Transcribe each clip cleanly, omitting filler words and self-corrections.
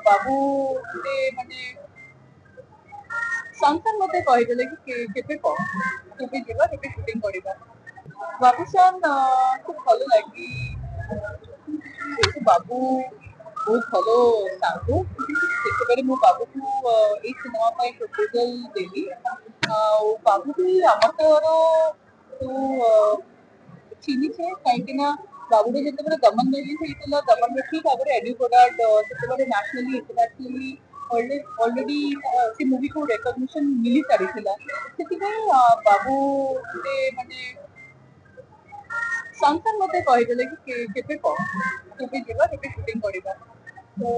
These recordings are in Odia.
ବାବୁ ଗୋଟେ ମାନେ ସାଙ୍ଗେ ମତେ କହିଦେଲେ କି କେବେ କହ କେବେ ଯିବା କେବେ ସୁଟିଂ କରିବା। ବାବୁସାନ খুব ভালো লাগে ଯେହେତୁ ବାବୁ ବହୁତ ଭଲ ସାଙ୍ଗ ସେତେବେଳେ ମୁଁ ବାବୁକୁ ଏଇ ସିନେମା ପାଇଁ ପ୍ରପୋଜାଲ ଦେଲି ଆଉ ବାବୁ ବି ଆମର ତୁ ଚିହ୍ନିଛେ କାହିଁକି ନା ବାବୁର ଯେତେବେଳେ ଦମନ ରିଲିଜ ହେଇଥିଲା ଦମନର ଠିକ ଆଗରେ ଏଡି ପୋଡାର୍ଡ ସେତେବେଳେ ନ୍ୟାସନାଲି ଇଣ୍ଟରନ୍ୟାସନାଲି ଅଲରେଡି ସେ ମୁଭିକୁ ରେକଗ୍ନିସନ ମିଳି ସାରିଥିଲା ସେଥିପାଇଁ ବାବୁ ଗୋଟେ ମାନେ ସାଙ୍ଗେ ମତେ କହିଦେଲେ କି କେବେ କହ କେବେ ଯିବା କେବେ ସୁଟିଂ କରିବା ତ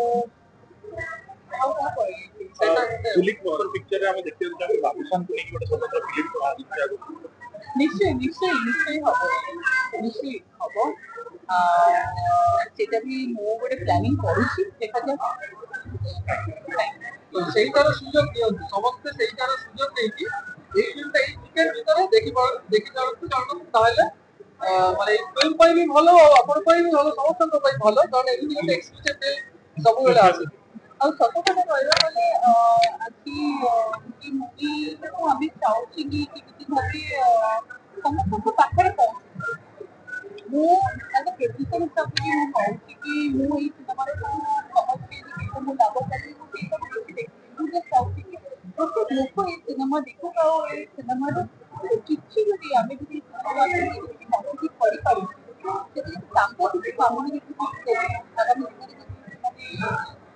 ଆଉ କଣ କହିବି ପିକ୍ଚରରେ ଆମେ ଦେଖିବାକୁ ଚାହୁଁଛୁ ବାବୁସାନକୁ ନେଇକି ଗୋଟେ ସ୍ୱତନ୍ତ୍ର ଫିଲ୍ମ ବାହାରିଛି ଆଗକୁ। ନିଶ୍ଚୟ ନିଶ୍ଚୟ ନିଶ୍ଚୟ ହବ ନିଶ୍ଚୟ ହବ ସେଟା ବି ମୁଁ ଗୋଟେ ପ୍ଲାନିଂ କରୁଛି ଦେଖାଯାଉ। ସେଇଟାର ସୁଯୋଗ ଦିଅନ୍ତୁ ସମସ୍ତେ ସେଇଟାର ସୁଯୋଗ ଦେଇକି ଏଇ ଫିଲ୍ମଟା ଏଇ ୱିକେଣ୍ଡ ଭିତରେ ଦେଖିପାରନ୍ତୁ କାରଣ ତାହେଲେ ମାନେ ଏଇ ଫିଲ୍ମ ପାଇଁ ବି ଭଲ ଆଉ ଆପଣଙ୍କ ପାଇଁ ବି ଭଲ ସମସ୍ତଙ୍କ ପାଇଁ ଭଲ କାରଣ ଏମିତି ଗୋଟେ ଏକ୍ସକ୍ଲୁସିଭ ସବୁବେଳେ ଆସୁଛି। ଆଉ ସତ କଥା କହିବା ଗଲେ ଆଜି ଏଇ ମୁଭିକୁ ଆମେ ଚାହୁଁଛି କି କେମିତି ଭାବେ ସମସ୍ତଙ୍କ ପାଖରେ ପହଞ୍ଚୁ। ମୁଁ ଆଜ ପ୍ରୋଡ୍ୟୁସର ହିସାବରେ ମୁଁ କହୁଛି କି ମୁଁ ଏଇ ସିନେମାରେ ସମାଜ ମୁଁ ଲାଭ କରିବି ମୁଁ ସେଇ ସବୁ କିଛି ଦେଖିବି ମୁଁ just ଚାହୁଁଛି କି ଗୋଟେ ଲୋକ ଏଇ ସିନେମା ଦେଖୁ ଆଉ ଏଇ ସିନେମାର କିଛି ଯଦି ଆମେ ଯଦି କଣ୍ଟ୍ରିବ୍ୟୁଟ କରିପାରିବୁ ଯଦି ତାଙ୍କ କିଛି କାମରେ ଯଦି ଆଗାମୀ ଦିନରେ ଯଦି ମାନେ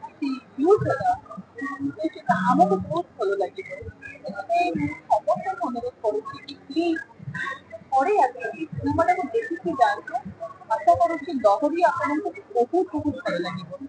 କିଛି ୟୁଜ୍ ହେଲା ତ ସେଟା ଆମକୁ ବହୁତ ଭଲ ଲାଗିବ ସେଥିପାଇଁ ମୁଁ ସମସ୍ତଙ୍କୁ ଅନୁରୋଧ କରୁଛି କି ପ୍ଲିଜ ଥରେ ଆସି ଏଇ ସିନେମାଟାକୁ ଦେଖିକି ଯାଆନ୍ତୁ ଆଶା କରୁଛି ଲହରୀ ଆପଣଙ୍କୁ ବହୁତ ବହୁତ ଭଲ ଲାଗିବ।